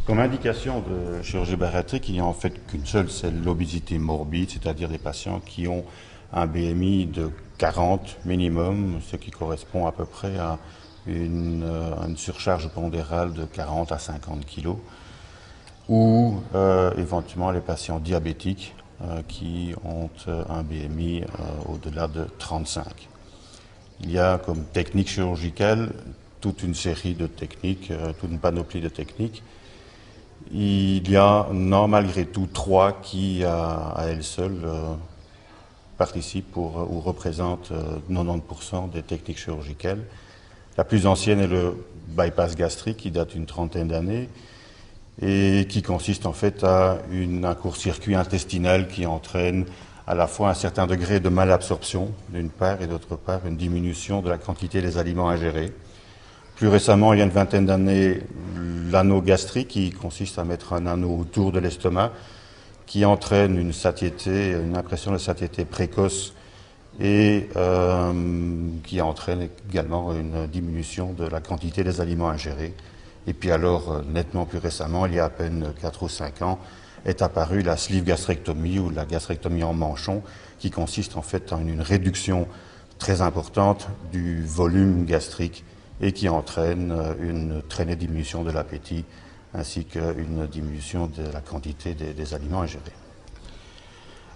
Comme indication de chirurgie bariatrique, il n'y a en fait qu'une seule, c'est l'obésité morbide, c'est-à-dire des patients qui ont un BMI de 40 minimum, ce qui correspond à peu près à une surcharge pondérale de 40 à 50 kg, ou éventuellement les patients diabétiques qui ont un BMI au-delà de 35. Il y a comme technique chirurgicale toute une série de techniques, toute une panoplie de techniques. Il y en a malgré tout trois qui, à elles seules, participent ou représentent 90% des techniques chirurgicales. La plus ancienne est le bypass gastrique qui date d'une trentaine d'années et qui consiste en fait à un court-circuit intestinal qui entraîne à la fois un certain degré de malabsorption d'une part et d'autre part une diminution de la quantité des aliments ingérés. Plus récemment, il y a une vingtaine d'années, l'anneau gastrique qui consiste à mettre un anneau autour de l'estomac qui entraîne une satiété, une impression de satiété précoce et qui entraîne également une diminution de la quantité des aliments ingérés. Et puis alors, nettement plus récemment, il y a à peine 4 ou 5 ans, est apparue la sleeve gastrectomie ou la gastrectomie en manchon, qui consiste en fait en une réduction très importante du volume gastrique et qui entraîne une traînée diminution de l'appétit ainsi qu'une diminution de la quantité des aliments ingérés.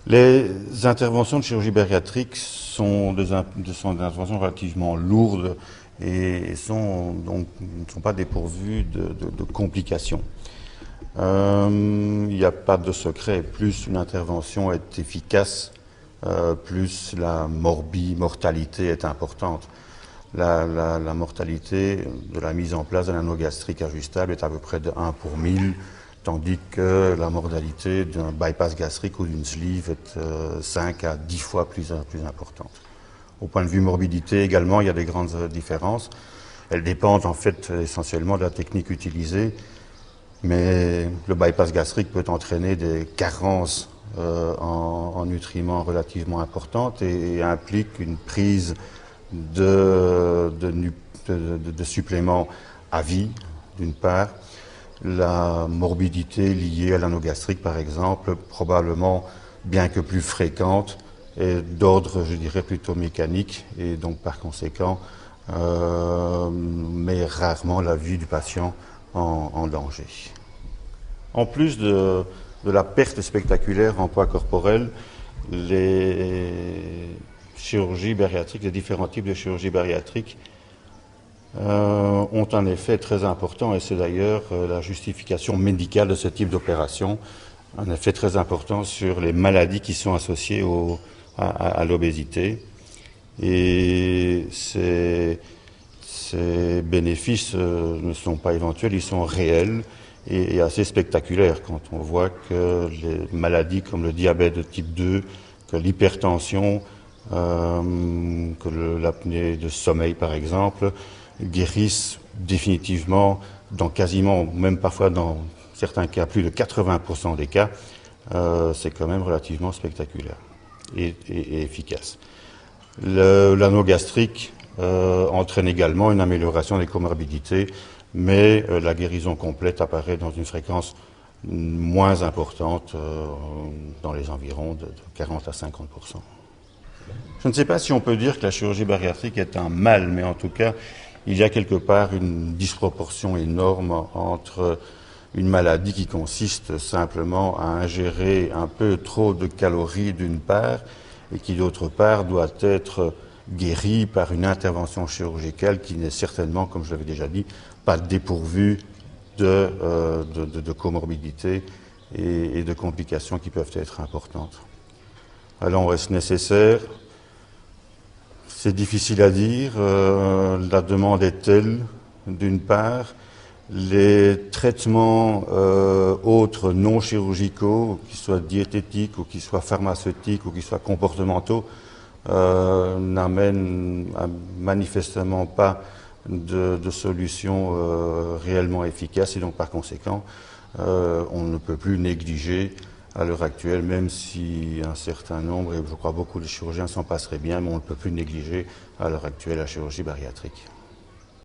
Les interventions de chirurgie bariatrique sont des interventions relativement lourdes et ne sont pas dépourvues de complications. Il n'y a pas de secret, plus une intervention est efficace, plus la mortalité est importante. La mortalité de la mise en place d'un anneau gastrique ajustable est à peu près de 1 pour 1000, tandis que la mortalité d'un bypass gastrique ou d'une sleeve est 5 à 10 fois plus importante. Au point de vue morbidité également, il y a des grandes différences. Elles dépendent en fait essentiellement de la technique utilisée, mais le bypass gastrique peut entraîner des carences en nutriments relativement importantes et implique une prise de suppléments à vie, d'une part. La morbidité liée à l'anneau gastrique, par exemple, probablement, bien que plus fréquente, est d'ordre, je dirais, plutôt mécanique et donc par conséquent met rarement la vie du patient en danger. En plus de la perte spectaculaire en poids corporel, les chirurgies bariatriques, les différents types de chirurgie bariatrique ont un effet très important et c'est d'ailleurs la justification médicale de ce type d'opération, un effet très important sur les maladies qui sont associées à l'obésité. Et ces bénéfices ne sont pas éventuels, ils sont réels et assez spectaculaires quand on voit que les maladies comme le diabète de type 2, que l'hypertension, que l'apnée de sommeil par exemple, guérissent définitivement dans quasiment, même parfois dans certains cas, plus de 80% des cas, c'est quand même relativement spectaculaire et efficace. L'anneau gastrique entraîne également une amélioration des comorbidités, mais la guérison complète apparaît dans une fréquence moins importante, dans les environs de 40 à 50%. Je ne sais pas si on peut dire que la chirurgie bariatrique est un mal, mais en tout cas, il y a quelque part une disproportion énorme entre une maladie qui consiste simplement à ingérer un peu trop de calories d'une part et qui d'autre part doit être guérie par une intervention chirurgicale qui n'est certainement, comme je l'avais déjà dit, pas dépourvue de comorbidités et de complications qui peuvent être importantes. Alors, est-ce nécessaire? C'est difficile à dire. La demande est telle, d'une part. Les traitements autres non chirurgicaux, qu'ils soient diététiques ou qu'ils soient pharmaceutiques ou qu'ils soient comportementaux, n'amènent manifestement pas de solution réellement efficace et donc par conséquent, on ne peut plus négliger à l'heure actuelle, même si un certain nombre, et je crois beaucoup de chirurgiens s'en passeraient bien, mais on ne peut plus négliger à l'heure actuelle la chirurgie bariatrique.